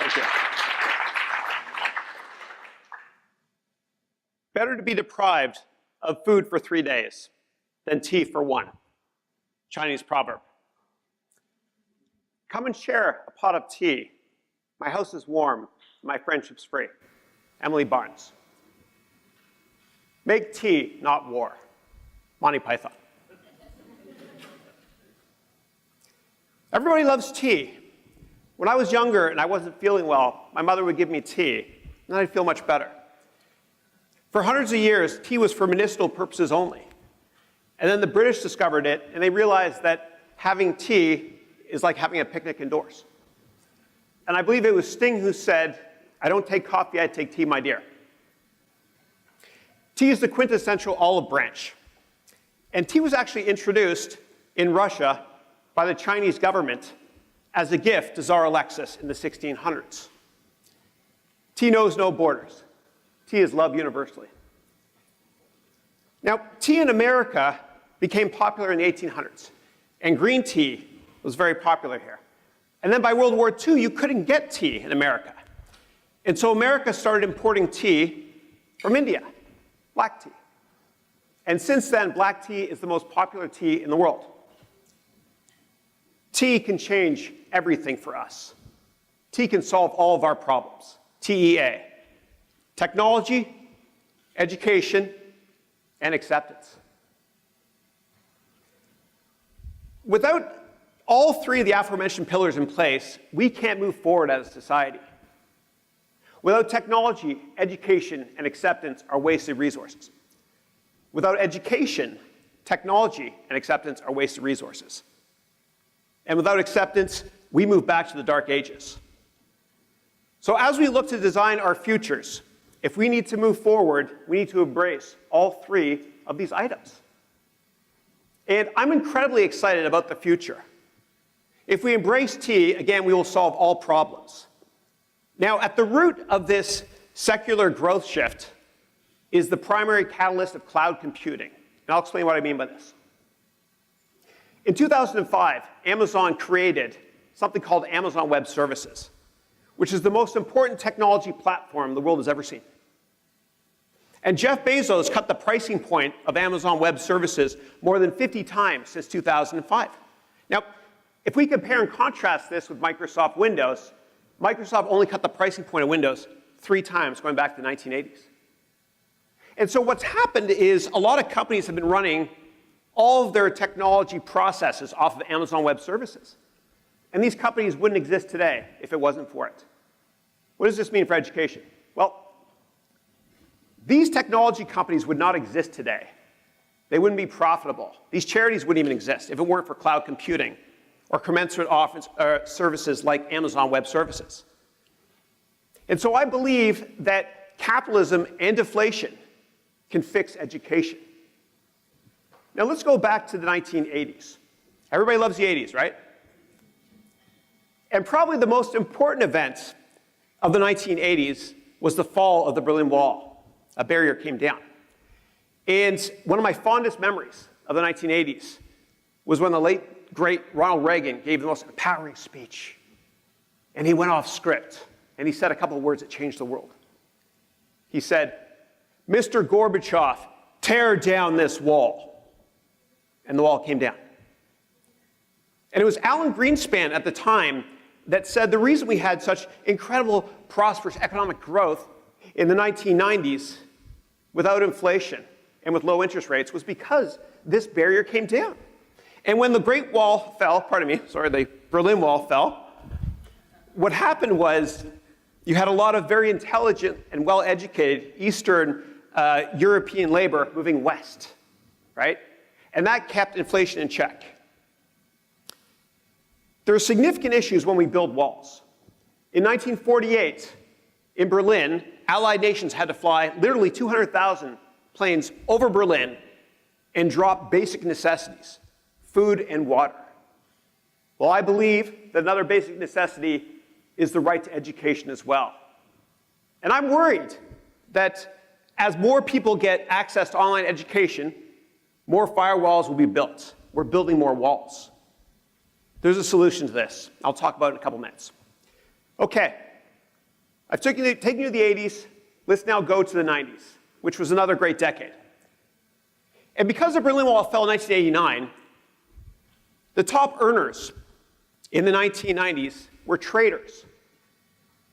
Thank you. Better to be deprived of food for 3 days than tea for 1. Chinese proverb. Come and share a pot of tea. My house is warm, my friendship's free. Emily Barnes. Make tea, not war. Monty Python. Everybody loves tea. When I was younger and I wasn't feeling well, my mother would give me tea, and then I'd feel much better. For hundreds of years, tea was for medicinal purposes only. And then the British discovered it, and they realized that having tea is like having a picnic indoors. And I believe it was Sting who said, "I don't take coffee, I take tea, my dear." Tea is the quintessential olive branch. And tea was actually introduced in Russia by the Chinese government as a gift to Tsar Alexis in the 1600s. Tea knows no borders. Tea is loved universally. Now, tea in America became popular in the 1800s, and green tea was very popular here. And then by World War II, you couldn't get tea in America. And so America started importing tea from India, black tea. And since then, black tea is the most popular tea in the world. Tea can change everything for us. Tea can solve all of our problems. TEA. Technology, education, and acceptance. Without all 3 of the aforementioned pillars in place, we can't move forward as a society. Without technology, education, and acceptance are wasted resources. Without education, technology, and acceptance are wasted resources. And without acceptance, we move back to the dark ages. So as we look to design our futures, if we need to move forward, we need to embrace all 3 of these items. And I'm incredibly excited about the future. If we embrace tea, again, we will solve all problems. Now, at the root of this secular growth shift is the primary catalyst of cloud computing. And I'll explain what I mean by this. In 2005, Amazon created something called Amazon Web Services, which is the most important technology platform the world has ever seen. And Jeff Bezos cut the pricing point of Amazon Web Services more than 50 times since 2005. Now, if we compare and contrast this with Microsoft Windows, Microsoft only cut the pricing point of Windows 3 times going back to the 1980s. And so what's happened is a lot of companies have been running all of their technology processes off of Amazon Web Services. And these companies wouldn't exist today if it wasn't for it. What does this mean for education? Well, these technology companies would not exist today. They wouldn't be profitable. These charities wouldn't even exist if it weren't for cloud computing or commensurate services like Amazon Web Services. And so I believe that capitalism and deflation can fix education. Now let's go back to the 1980s. Everybody loves the 80s, right? And probably the most important event of the 1980s was the fall of the Berlin Wall. A barrier came down. And one of my fondest memories of the 1980s was when the late, great Ronald Reagan gave the most empowering speech. And he went off script, and he said a couple of words that changed the world. He said, "Mr. Gorbachev, tear down this wall." And the wall came down. And it was Alan Greenspan at the time that said the reason we had such incredible, prosperous economic growth in the 1990s without inflation and with low interest rates was because this barrier came down. And when the Great Wall fell, the Berlin Wall fell, what happened was you had a lot of very intelligent and well-educated Eastern European labor moving west, right? And that kept inflation in check. There are significant issues when we build walls. In 1948, in Berlin, Allied nations had to fly literally 200,000 planes over Berlin and drop basic necessities, food and water. Well, I believe that another basic necessity is the right to education as well. And I'm worried that as more people get access to online education, more firewalls will be built. We're building more walls. There's a solution to this. I'll talk about it in a couple minutes. Okay, I've taken you to the 80s. Let's now go to the 90s, which was another great decade. And because the Berlin Wall fell in 1989, the top earners in the 1990s were traders,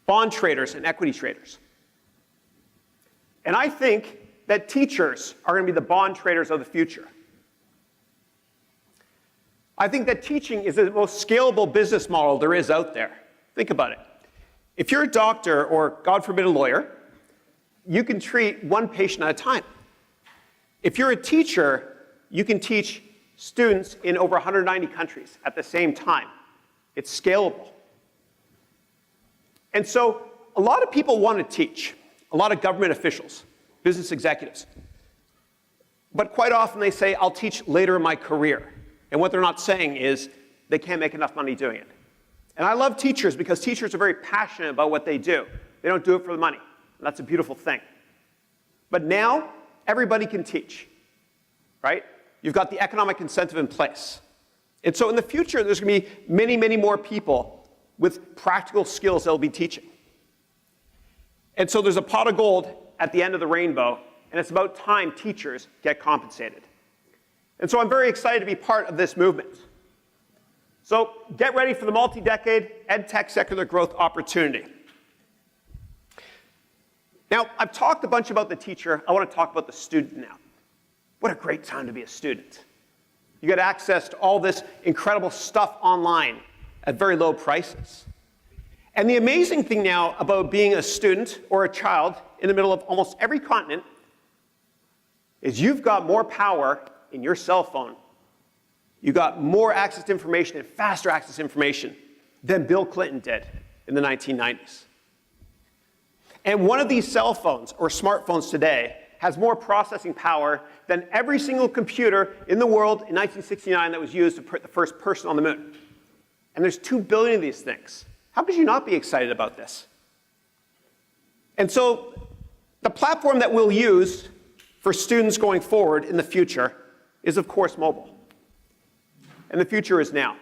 bond traders and equity traders. And I think that teachers are going to be the bond traders of the future. I think that teaching is the most scalable business model there is out there. Think about it. If you're a doctor or, God forbid, a lawyer, you can treat one patient at a time. If you're a teacher, you can teach students in over 190 countries at the same time. It's scalable. And so a lot of people want to teach, a lot of government officials, business executives. But quite often they say, I'll teach later in my career. And what they're not saying is they can't make enough money doing it. And I love teachers because teachers are very passionate about what they do. They don't do it for the money. And that's a beautiful thing. But now, everybody can teach, right? You've got the economic incentive in place. And so in the future, there's going to be many, many more people with practical skills that will be teaching. And so there's a pot of gold at the end of the rainbow, and it's about time teachers get compensated. And so I'm very excited to be part of this movement. So get ready for the multi-decade EdTech secular growth opportunity. Now, I've talked a bunch about the teacher. I want to talk about the student now. What a great time to be a student. You get access to all this incredible stuff online at very low prices. And the amazing thing now about being a student or a child in the middle of almost every continent is you've got more power in your cell phone. You got more access to information and faster access to information than Bill Clinton did in the 1990s. And one of these cell phones or smartphones today has more processing power than every single computer in the world in 1969 that was used to put the first person on the moon. And there's 2 billion of these things. How could you not be excited about this? And so the platform that we'll use for students going forward in the future is, of course, mobile. And the future is now.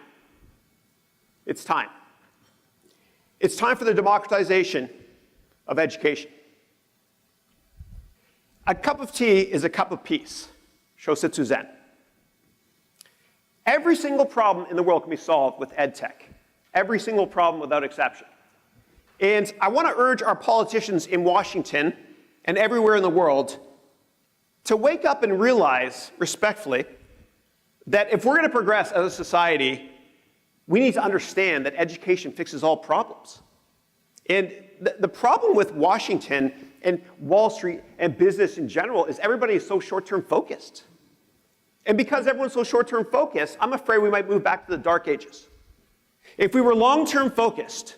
It's time. It's time for the democratization of education. A cup of tea is a cup of peace. Shositsu Zen. Every single problem in the world can be solved with EdTech. Every single problem without exception. And I want to urge our politicians in Washington and everywhere in the world to wake up and realize, respectfully, that if we're going to progress as a society, we need to understand that education fixes all problems. And the problem with Washington and Wall Street and business in general is everybody is so short-term focused. And because everyone's so short-term focused, I'm afraid we might move back to the dark ages. If we were long-term focused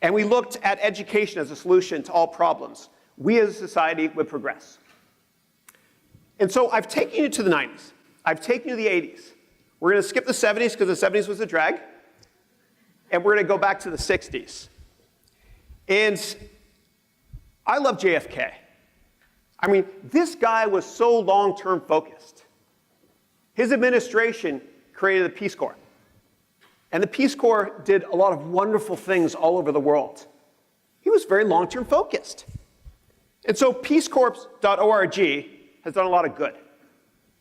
and we looked at education as a solution to all problems, we as a society would progress. And so I've taken you to the 90s. I've taken you to the 80s. We're going to skip the 70s because the 70s was a drag. And we're going to go back to the 60s. And I love JFK. I mean, this guy was so long-term focused. His administration created the Peace Corps. And the Peace Corps did a lot of wonderful things all over the world. He was very long-term focused. And so peacecorps.org has done a lot of good.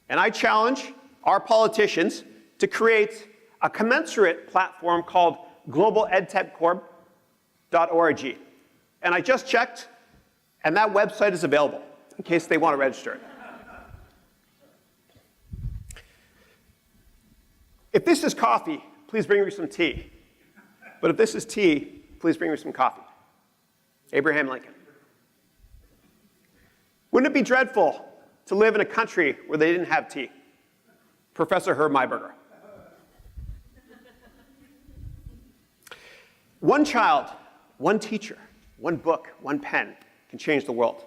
And I challenge our politicians to create a commensurate platform called globaledtechcorp.org. And I just checked, and that website is available in case they want to register it. If this is coffee, please bring me some tea. But if this is tea, please bring me some coffee. Abraham Lincoln. Wouldn't it be dreadful to live in a country where they didn't have tea? Professor Herb Mayberger. One child, one teacher, one book, one pen can change the world.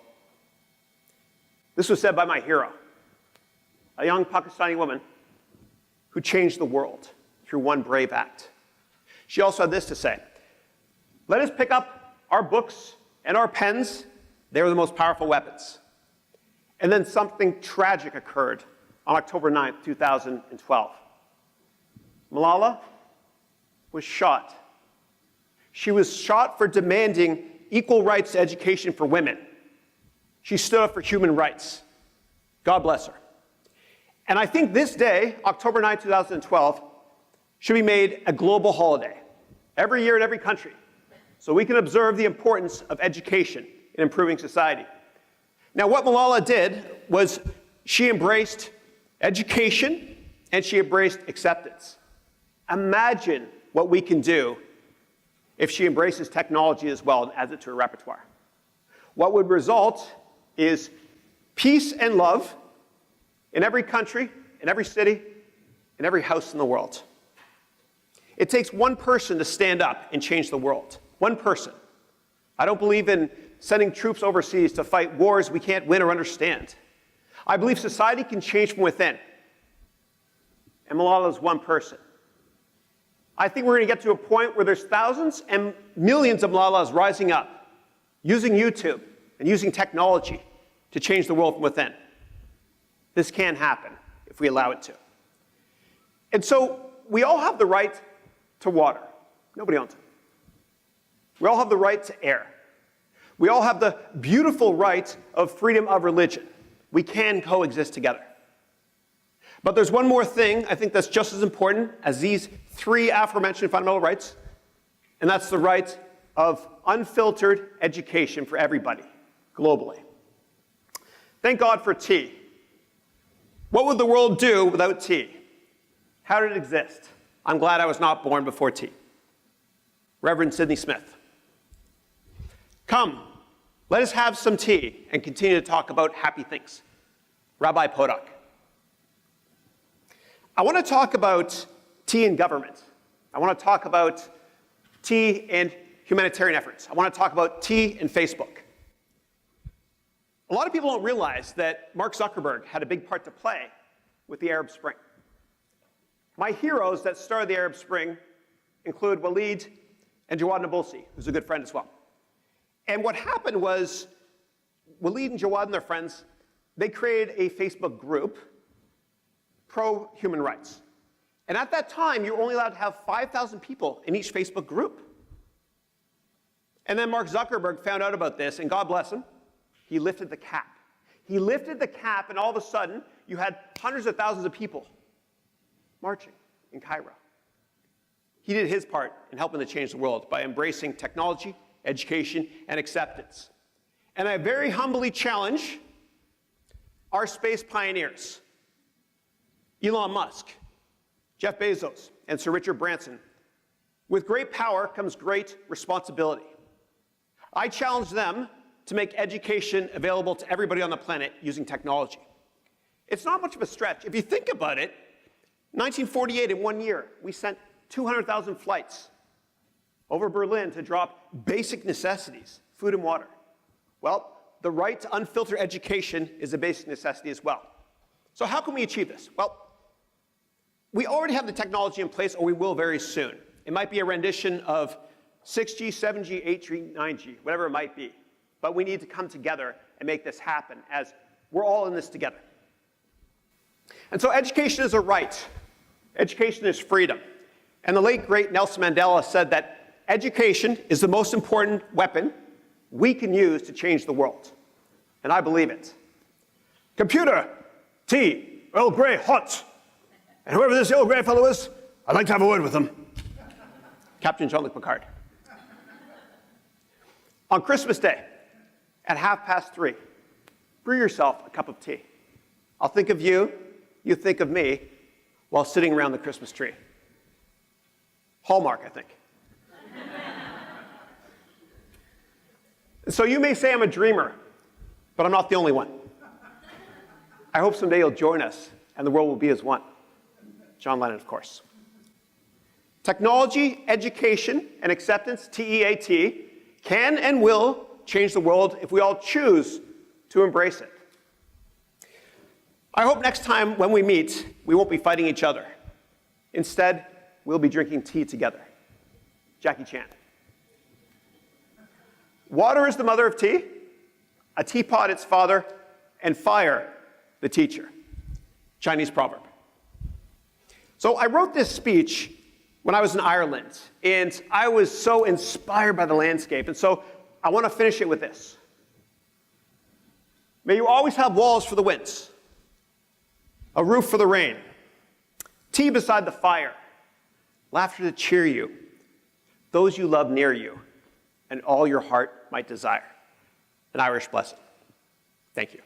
This was said by my hero, a young Pakistani woman who changed the world through one brave act. She also had this to say: let us pick up our books and our pens. They were the most powerful weapons. And then something tragic occurred on October 9th, 2012. Malala was shot. She was shot for demanding equal rights to education for women. She stood up for human rights. God bless her. And I think this day, October 9, 2012, should be made a global holiday, every year in every country, so we can observe the importance of education in improving society. Now, what Malala did was she embraced education and she embraced acceptance. Imagine what we can do if she embraces technology as well and adds it to her repertoire. What would result is peace and love in every country, in every city, in every house in the world. It takes one person to stand up and change the world. One person. I don't believe in sending troops overseas to fight wars we can't win or understand. I believe society can change from within. And Malala is one person. I think we're going to get to a point where there's thousands and millions of Malalas rising up, using YouTube and using technology to change the world from within. This can happen if we allow it to. And so we all have the right to water. Nobody owns it. We all have the right to air. We all have the beautiful right of freedom of religion. We can coexist together. But there's one more thing I think that's just as important as these three aforementioned fundamental rights, and that's the right of unfiltered education for everybody, globally. Thank God for tea. What would the world do without tea? How did it exist? I'm glad I was not born before tea. Reverend Sidney Smith. Come, let us have some tea and continue to talk about happy things. Rabbi Podak. I want to talk about tea in government. I want to talk about tea in humanitarian efforts. I want to talk about tea in Facebook. A lot of people don't realize that Mark Zuckerberg had a big part to play with the Arab Spring. My heroes that started the Arab Spring include Walid and Jawad Nabulsi, who's a good friend as well. And what happened was Walid and Jawad and their friends, they created a Facebook group pro-human rights. And at that time, you were only allowed to have 5,000 people in each Facebook group. And then Mark Zuckerberg found out about this, and God bless him, he lifted the cap. He lifted the cap, and all of a sudden, you had hundreds of thousands of people marching in Cairo. He did his part in helping to change the world by embracing technology, education, and acceptance. And I very humbly challenge our space pioneers, Elon Musk, Jeff Bezos, and Sir Richard Branson. With great power comes great responsibility. I challenge them to make education available to everybody on the planet using technology. It's not much of a stretch. If you think about it, 1948, in 1 year, we sent 200,000 flights over Berlin to drop basic necessities, food and water. Well, the right to unfiltered education is a basic necessity as well. So how can we achieve this? Well, we already have the technology in place, or we will very soon. It might be a rendition of 6G, 7G, 8G, 9G, whatever it might be. But we need to come together and make this happen, as we're all in this together. And so education is a right. Education is freedom. And the late, great Nelson Mandela said that education is the most important weapon we can use to change the world. And I believe it. Computer, tea, Earl Grey, hot. And whoever this Earl Grey fellow is, I'd like to have a word with him. Captain Jean-Luc Picard. On Christmas Day, at 3:30, brew yourself a cup of tea. I'll think of you, you think of me, while sitting around the Christmas tree. Hallmark, I think. So you may say I'm a dreamer, but I'm not the only one. I hope someday you'll join us, and the world will be as one. John Lennon, of course. Technology, education, and acceptance, TEAT, can and will change the world if we all choose to embrace it. I hope next time when we meet, we won't be fighting each other. Instead, we'll be drinking tea together. Jackie Chan. Water is the mother of tea, a teapot its father, and fire the teacher. Chinese proverb. So I wrote this speech when I was in Ireland, and I was so inspired by the landscape. And so I want to finish it with this. May you always have walls for the winds, a roof for the rain, tea beside the fire, laughter to cheer you, those you love near you, and all your heart might desire. An Irish blessing. Thank you.